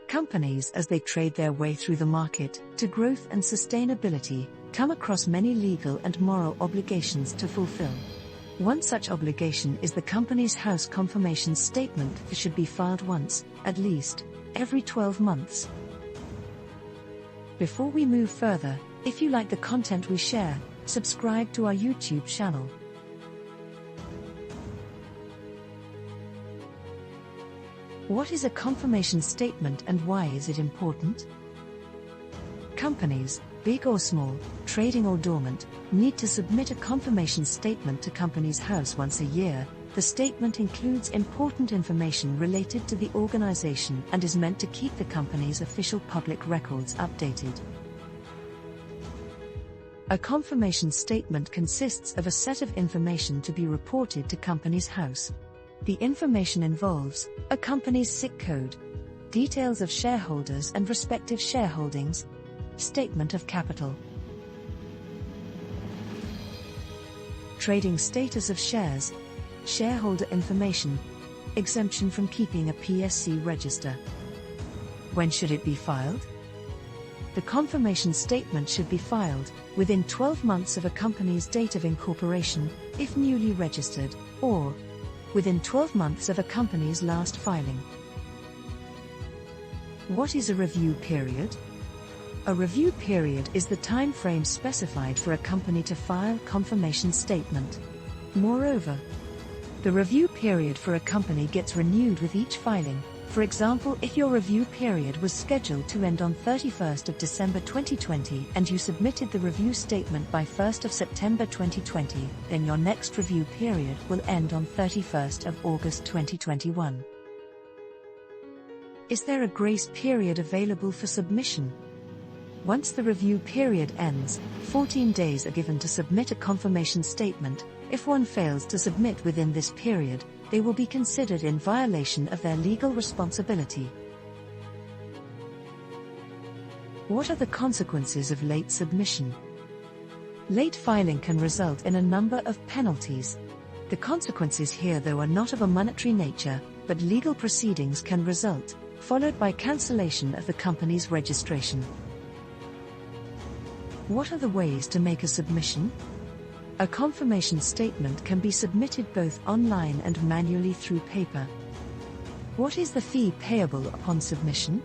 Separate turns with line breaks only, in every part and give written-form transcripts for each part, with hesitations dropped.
Companies, as they trade their way through the market to growth and sustainability, come across many legal and moral obligations to fulfill. One such obligation is the company's house confirmation statement that should be filed once, at least, every 12 months. Before we move further, if you like the content we share, subscribe to our YouTube channel. What is a confirmation statement and why is it important? Companies, big or small, trading or dormant, need to submit a confirmation statement to Companies House once a year. The statement includes important information related to the organization and is meant to keep the company's official public records updated. A confirmation statement consists of a set of information to be reported to Companies House. The information involves a company's SIC code, details of shareholders and respective shareholdings, statement of capital, trading status of shares, shareholder information, exemption from keeping a PSC register. When should it be filed? The confirmation statement should be filed within 12 months of a company's date of incorporation, if newly registered, or within 12 months of a company's last filing. What is a review period? A review period is the time frame specified for a company to file confirmation statement. Moreover, the review period for a company gets renewed with each filing. For example, if your review period was scheduled to end on 31st of December 2020 and you submitted the review statement by 1st of September 2020, then your next review period will end on 31st of August 2021. Is there a grace period available for submission? Once the review period ends, 14 days are given to submit a confirmation statement. If one fails to submit within this period, they will be considered in violation of their legal responsibility. What are the consequences of late submission? Late filing can result in a number of penalties. The consequences here, though, are not of a monetary nature, but legal proceedings can result, followed by cancellation of the company's registration. What are the ways to make a submission? A confirmation statement can be submitted both online and manually through paper. What is the fee payable upon submission?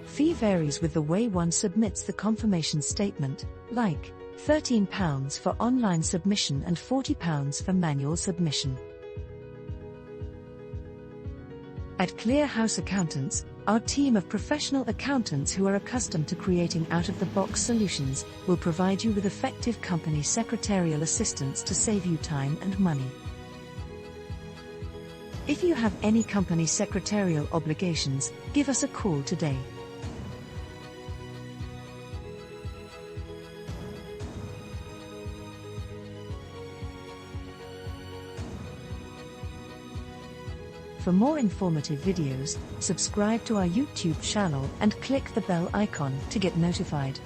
Fee varies with the way one submits the confirmation statement, like £13 for online submission and £40 for manual submission. At Clear House Accountants, our team of professional accountants who are accustomed to creating out-of-the-box solutions will provide you with effective company secretarial assistance to save you time and money. If you have any company secretarial obligations, give us a call today. For more informative videos, subscribe to our YouTube channel and click the bell icon to get notified.